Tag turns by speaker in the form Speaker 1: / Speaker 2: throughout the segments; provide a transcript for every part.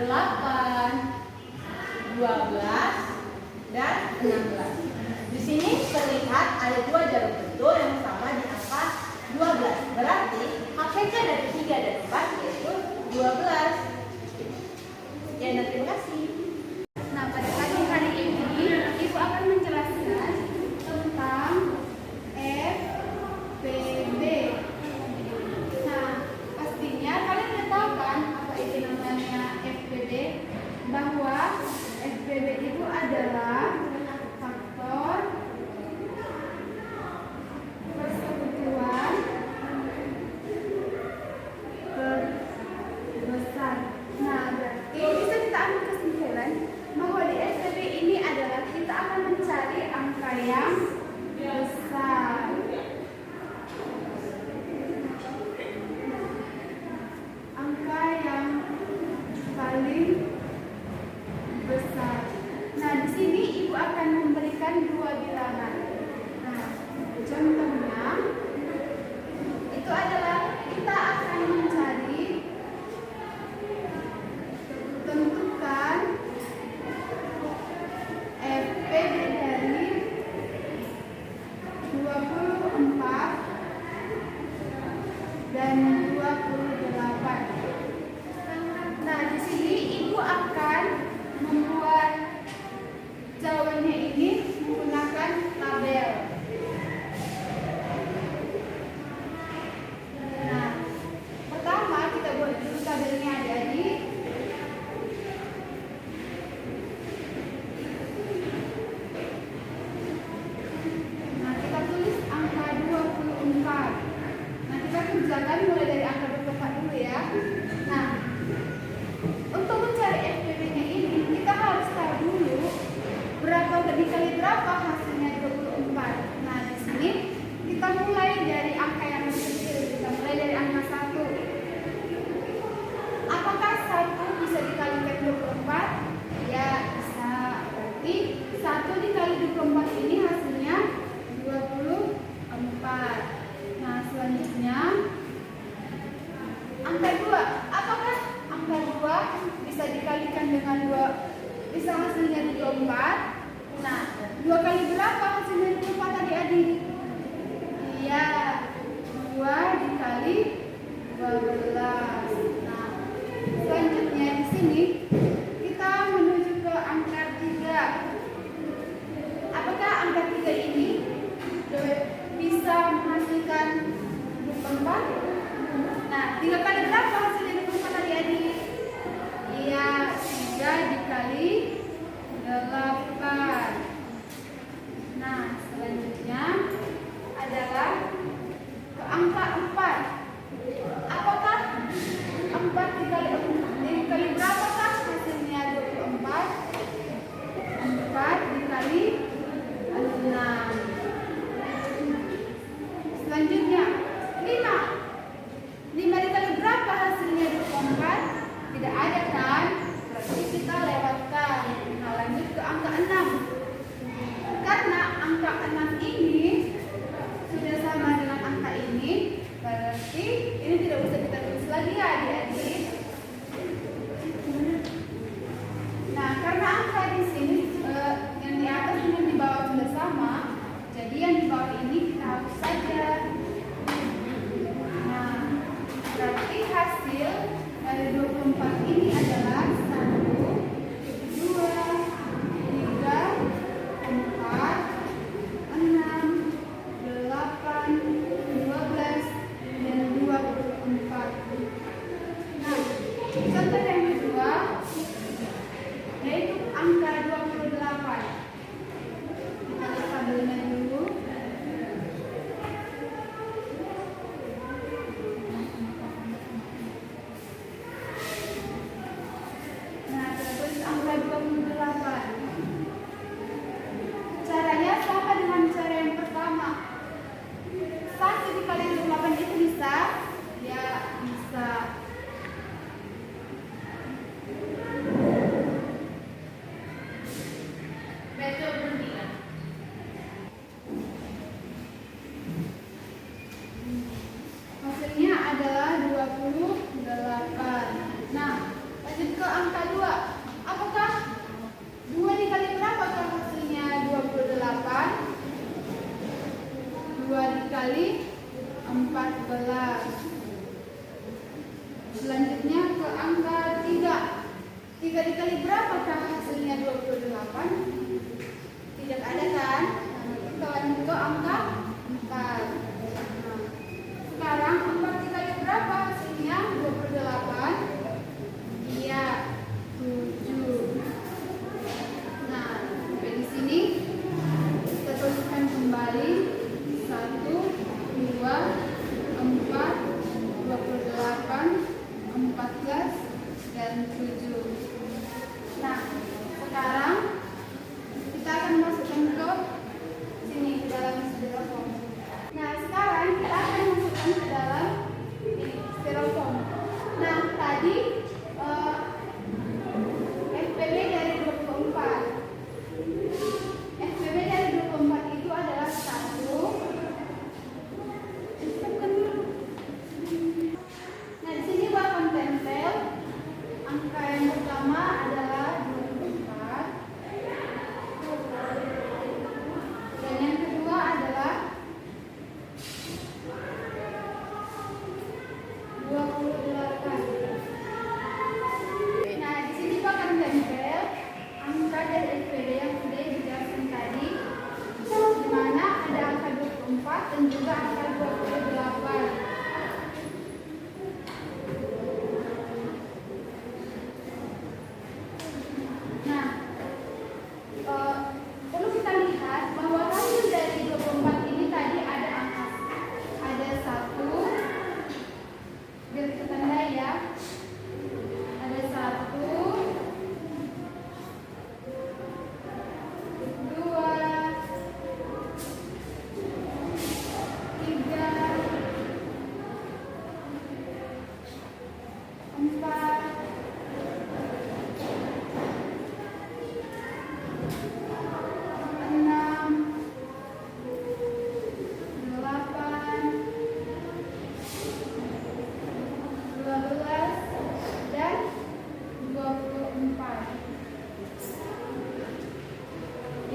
Speaker 1: 8, 12, dan 16. Di sini terlihat ada dua jarum bentul yang sama di angka 12. Berarti HKK dari 3 dan 4 yaitu 12. Ya, dan terima kasih.
Speaker 2: Nah, pada pagi hari ini Ibu akan menjelaskan tentang FPB. Nah, pastinya kalian sudah tahu kan apa itu namanya FPB? Bahwa FPB itu adalah faktor persekutuan terbesar. Nah, berarti bisa kita ambil kesimpulan bahwa di FPB ini adalah kita akan mencari angka yang besar. Angka yang paling besar. Nah, di sini Ibu akan memberikan dua bilangan. Nah, contohnya itu adalah kita akan mencari tentukan FPB dari 24 dan 28. Nah, di sini Ibu akan membuat jawabannya ini menggunakan tabel. Nah, pertama kita buat dulu tabelnya adik-adik. Nah, kita tulis angka 24. Nah, kita kerjakan mulai dari angka 24 dulu ya. Nah, untuk mencari FPB-nya ini kita harus tahu dulu berapa dikali berapa hasilnya 24. Nah, di sini kita mulai dari angka yang kecil. Kita mulai dari angka 1. Apakah 1 bisa dikalikan 24? Ya, bisa. Berarti 1 dikali 24 ini hasilnya 24. Nah, selanjutnya angka 2. Apakah angka 2 bisa dikalikan dengan 2? Bisa hasilnya 24. Nah, 2 kali berapa hasilnya 24 adik-adik? Iya, 2 dikali 12. Nah, selanjutnya di sini kita menuju ke angka 3. Apakah angka 3 ini bisa menghasilkan 24? Nah, 3 kali berapa hasilnya 24 adik-adik? Iya, 3 dikali 8. Nah, selanjutnya adalah ke angka 4. Apakah 4 dikali berapakah hasilnya angka 2. Apakah 2 dikali berapa hasilnya 28? 2 dikali 14. Selanjutnya ke angka 3. 3 dikali berapakah hasilnya 28? Tidak ada kan? Kita lanjut ke angka 4. Nah, sekarang 4 dikali berapa hasilnya 28? Iya, 7. Nah, sampai di sini kita tuliskan kembali 1, 2, 4, 28, 14, dan 7. Nah, sekarang kita akan masukkan ke sini, ke dalam styrofoam. Nah, sekarang kita akan masukkan ke dalam ini, styrofoam. Nah, tadi FPB dari 24. FPB dari 24 itu adalah 1. Nah, di sini Bapak tempel angka yang pertama adalah 24. Dan yang kedua adalah 28. Nah, di sini Bapak tempel angka dari FPD yang sudah dijelaskan tadi, di mana ada angka 24 dan juga angka 28. Nah, perlu kita lihat bahwa hasil dari 24 ini tadi ada angka, ada 1, biar kita tandai ya, ada 1, 2, 3, 4, 6, 8, 12, dan 24.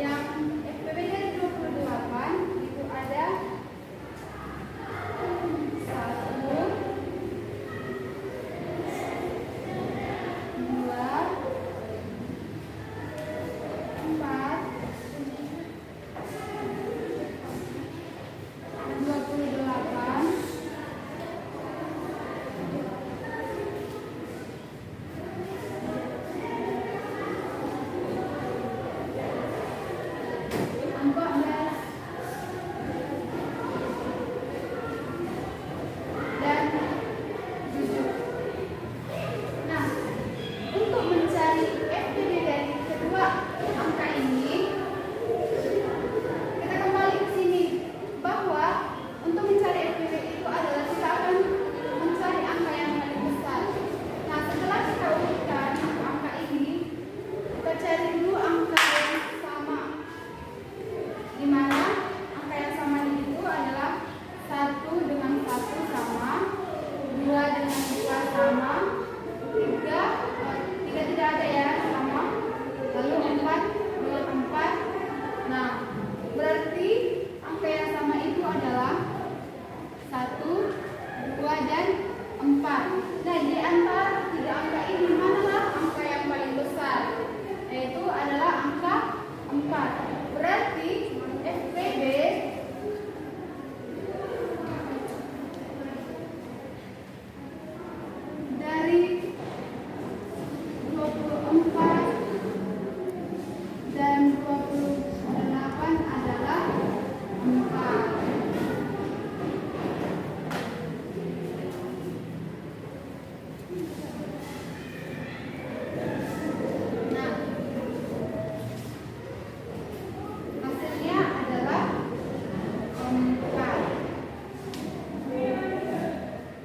Speaker 2: Yang FPB dari 28 itu ada 1, 2, 4, 28, 14, dan 7. Nah, untuk mencari FPD dari kedua angka ini, kita kembali ke sini bahwa untuk mencari FPD itu adalah kita akan mencari angka yang paling besar. Nah, setelah kita urutkan angka ini, kita cari dulu angka yang sama, di mana angka yang sama itu adalah 1 dengan 1 sama, 2 dengan 2 sama, 3 tidak ada ya, sama, lalu 4 dengan 4. Nah, berarti angka yang sama itu adalah 1, 2, dan 4. Nah, di antara 3 angka ini manalah angka yang paling besar? Yaitu adalah angka 4. Berarti FPB dari 24 dan 28 adalah 4. Nah, hasilnya adalah 4.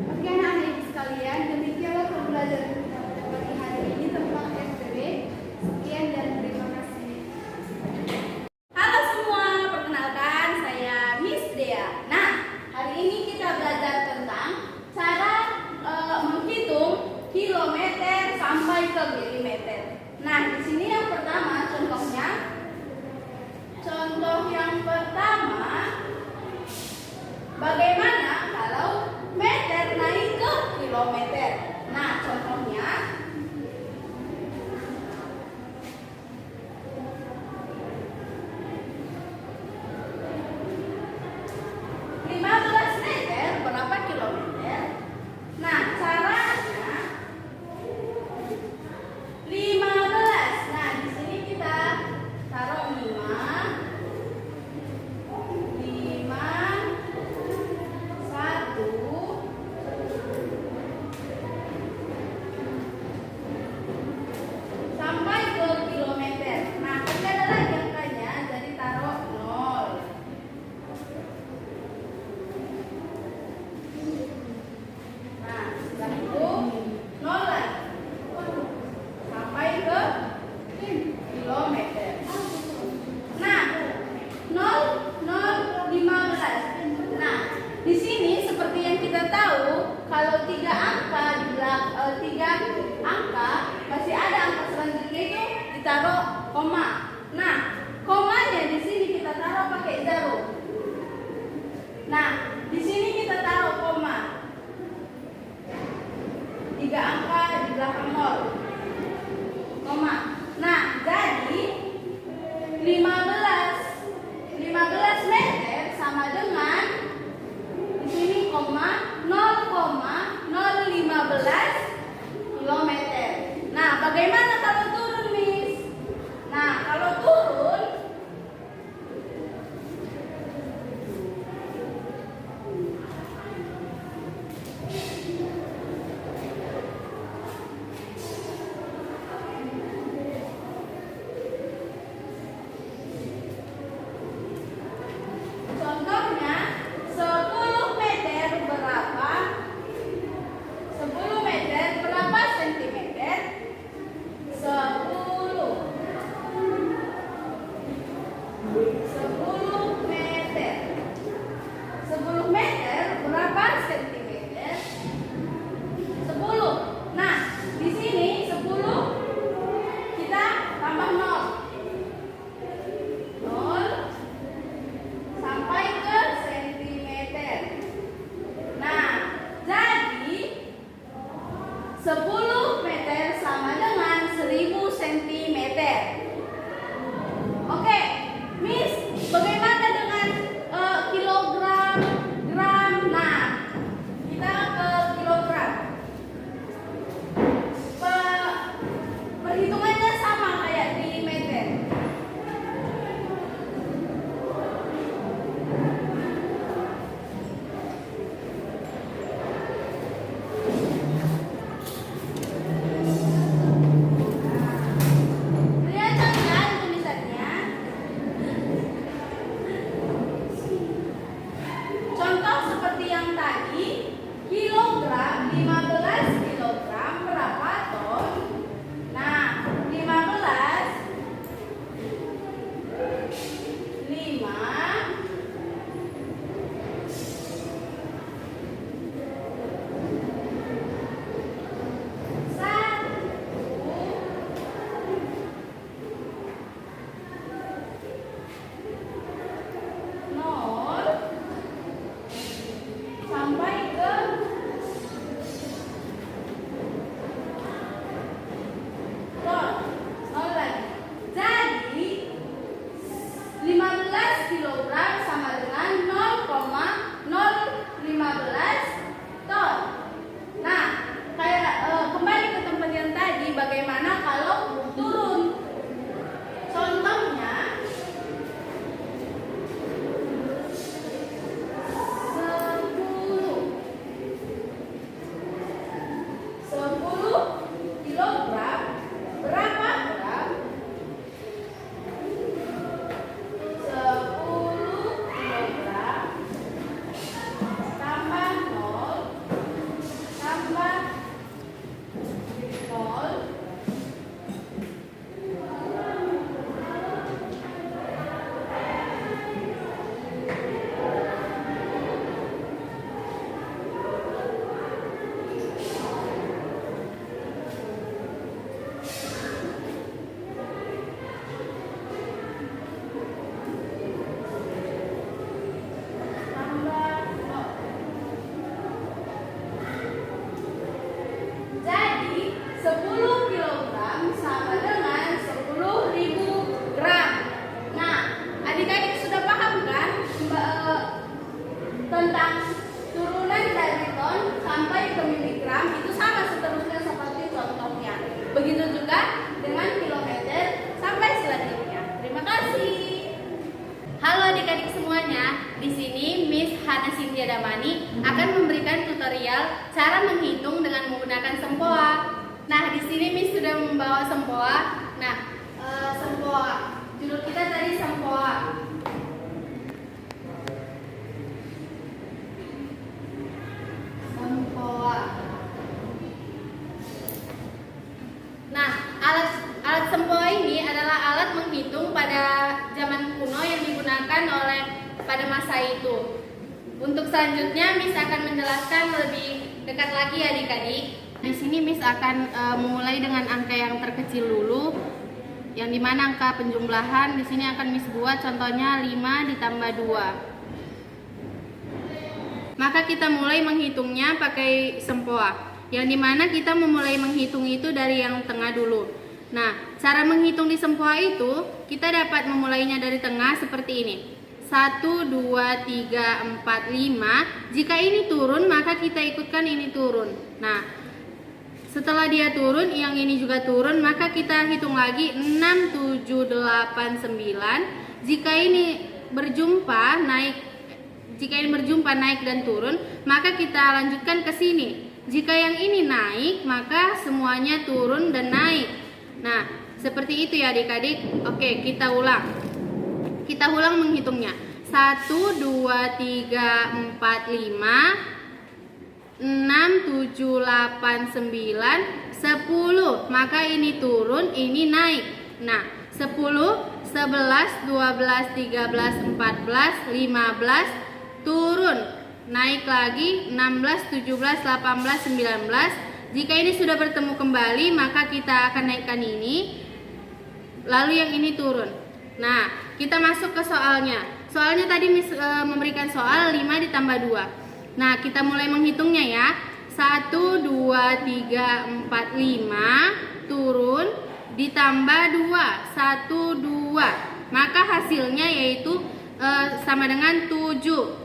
Speaker 2: Oke, anak-anak sekalian, demikianlah pembelajaran kita pada pagi hari ini tentang FPB.
Speaker 3: tutorial cara menghitung dengan menggunakan sempoa. Nah, di sini Miss sudah membawa sempoa. Nah, sempoa. Judul kita tadi sempoa. Sempoa. Nah, alat sempoa ini adalah alat menghitung pada zaman kuno yang digunakan pada masa itu. Untuk selanjutnya Miss akan menjelaskan lebih dekat lagi adik-adik. Di sini Miss akan memulai dengan angka yang terkecil dulu, yang dimana angka penjumlahan. Di sini akan Miss buat contohnya 5 ditambah 2. Maka kita mulai menghitungnya pakai sempoa, yang dimana kita memulai menghitung itu dari yang tengah dulu. Nah, cara menghitung di sempoa itu kita dapat memulainya dari tengah seperti ini. 1, 2, 3, 4, 5. Jika ini turun, maka kita ikutkan ini turun. Nah, setelah dia turun, yang ini juga turun, maka kita hitung lagi 6, 7, 8, 9. Jika ini berjumpa naik dan turun, maka kita lanjutkan ke sini. Jika yang ini naik, maka semuanya turun dan naik. Nah, seperti itu ya adik-adik. Oke, kita ulang. Kita ulang menghitungnya. 1, 2, 3, 4, 5, 6, 7, 8, 9, 10. Maka ini turun, ini naik. Nah, 10, 11, 12, 13, 14, 15 turun. Naik lagi 16, 17, 18, 19. Jika ini sudah bertemu kembali, maka kita akan naikkan ini. Lalu yang ini turun. Nah, kita masuk ke soalnya. Soalnya tadi Miss memberikan soal 5 ditambah 2. Nah, kita mulai menghitungnya ya. 1, 2, 3, 4, 5 turun ditambah 2. 1, 2. Maka hasilnya yaitu sama dengan 7.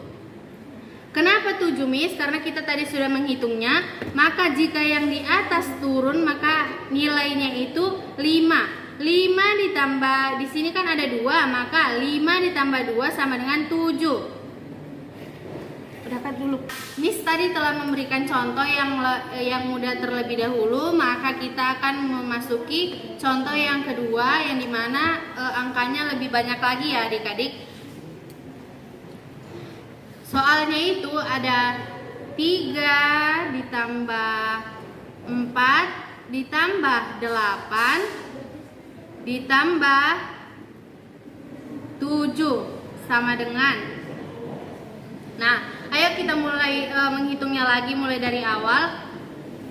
Speaker 3: Kenapa 7 Miss? Karena kita tadi sudah menghitungnya. Maka jika yang di atas turun, maka nilainya itu 5. 5 ditambah, di sini kan ada 2, maka 5 ditambah 2 sama dengan 7. Udah dulu. Miss tadi telah memberikan contoh yang mudah terlebih dahulu, maka kita akan memasuki contoh yang kedua, yang dimana angkanya lebih banyak lagi ya adik-adik. Soalnya itu ada 3 ditambah 4 ditambah 8 ditambah 7 sama dengan. Nah, ayo kita mulai menghitungnya lagi mulai dari awal.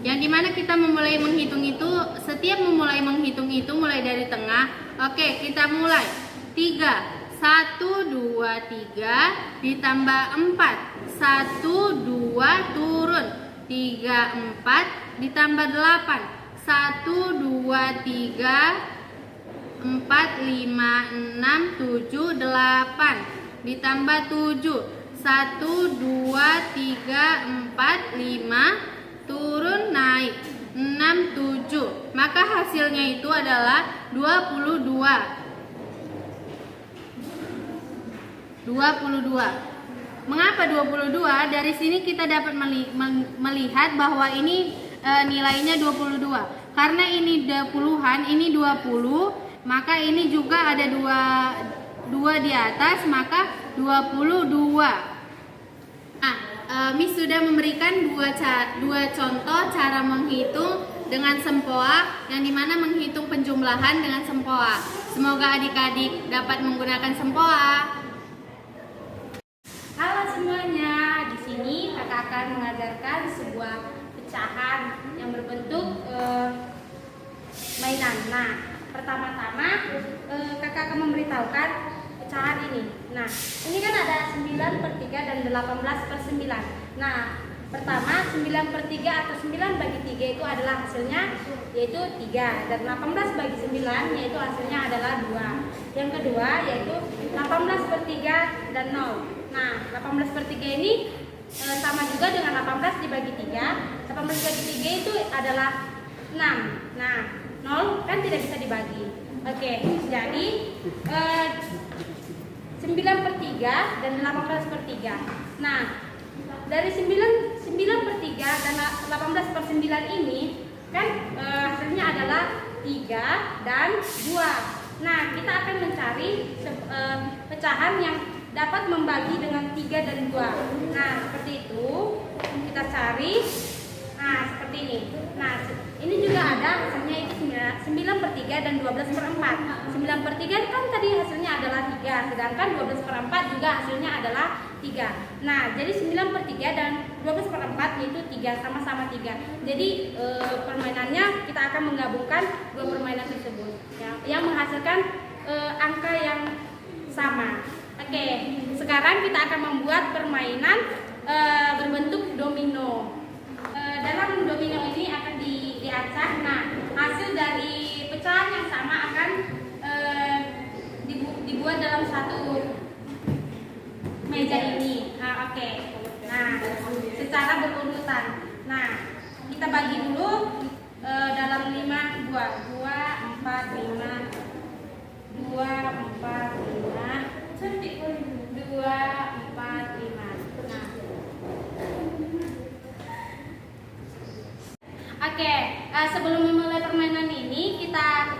Speaker 3: Yang dimana kita memulai menghitung itu, setiap memulai menghitung itu mulai dari tengah. Oke, kita mulai. 3, 1, 2, 3 ditambah 4. 1, 2 turun. 3, 4 ditambah 8. 1, 2, 3 4, 5, 6, 7, 8 ditambah 7. 1, 2, 3, 4, 5 turun naik 6, 7. Maka hasilnya itu adalah 22. 22. Mengapa 22? Dari sini kita dapat melihat bahwa ini nilainya 22. Karena ini puluhan, ini 20. Maka ini juga ada 2 di atas, maka 22. Nah, Miss sudah memberikan dua contoh cara menghitung dengan sempoa, yang dimana menghitung penjumlahan dengan sempoa. Semoga adik-adik dapat menggunakan sempoa.
Speaker 4: Halo semuanya, di sini kakak akan mengajarkan sebuah pecahan yang berbentuk mainan. Nah, pertama-tama kakak akan memberitahukan pecahan ini. Nah, ini kan ada 9/3 dan 18/9. Nah, pertama 9/3 atau 9 bagi 3 itu adalah hasilnya yaitu 3, dan 18 bagi 9 yaitu hasilnya adalah 2. Yang kedua yaitu 18/3 dan 0. Nah, 18/3 ini sama juga dengan 18 dibagi 3. 18 bagi 3 itu adalah 6. Nah, 0 kan tidak bisa dibagi. Oke, jadi 9/3 dan 18/3. Nah, dari 9/3 dan 18/9 ini kan hasilnya adalah 3 dan 2. Nah, kita akan mencari pecahan yang dapat membagi dengan 3 dan 2. Nah, seperti itu kita cari. Nah, seperti ini. Nah, ini juga ada hasilnya itu 9/3 dan 12/4. 9/3 kan tadi hasilnya adalah 3, sedangkan 12/4 juga hasilnya adalah 3. Nah, jadi 9/3 dan 12/4 yaitu 3, sama-sama 3. Jadi permainannya kita akan menggabungkan dua permainan tersebut ya, yang menghasilkan angka yang sama. Oke, sekarang kita akan membuat permainan berbentuk domino. Dalam domino ini akan diacak. Nah, hasil dari pecahan yang sama akan dibuat dalam satu meja ini. Nah, oke. Nah, secara berurutan. Nah, kita bagi dulu dalam 5 2 4 5 2 4 5 2 4 5. Nah. Oke, sebelum memulai permainan ini kita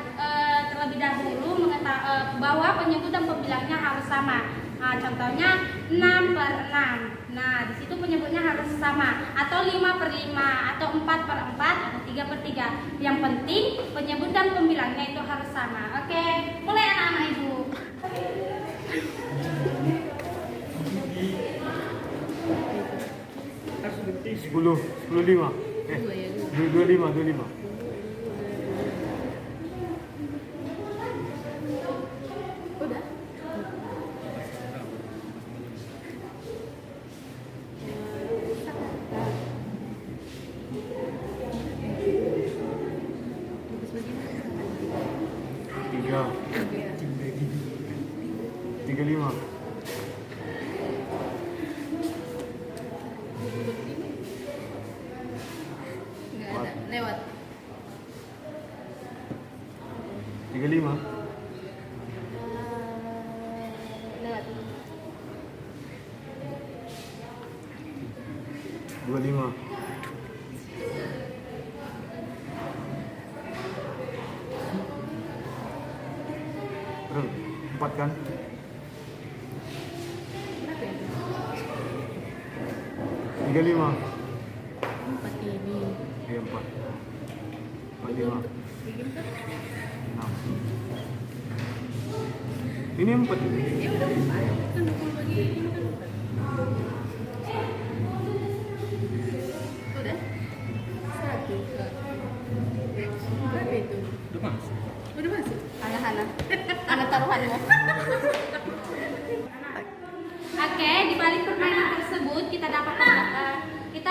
Speaker 4: terlebih dahulu mengetahui bahwa penyebut dan pembilangnya harus sama. Nah, contohnya 6/6. Nah, di situ penyebutnya harus sama, atau 5/5, atau 4/4, atau 3/3. Yang penting penyebut dan pembilangnya itu harus sama. Oke, mulai anak-anak ibu.
Speaker 5: 10 25.
Speaker 3: Udah.
Speaker 5: Tiga. 35.
Speaker 3: Nggak ada. Lewat.
Speaker 5: 35.
Speaker 3: Lewat.
Speaker 5: 25. Terus 4 kan? 35.
Speaker 3: 4 ini.
Speaker 5: Iya 4. 45. 6. Ini 4 ini.
Speaker 3: Ya udah 4. Kan 20 bagi 5 kan 4. Udah. 1. Berapa itu? Udah masuk. Hana. Hana taruhanmu.
Speaker 4: Oke, di balik permainan tersebut kita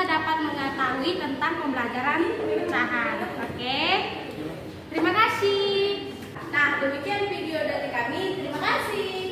Speaker 4: dapat mengetahui tentang pembelajaran pecahan. Oke, terima kasih. Nah, demikian video dari kami. Terima kasih.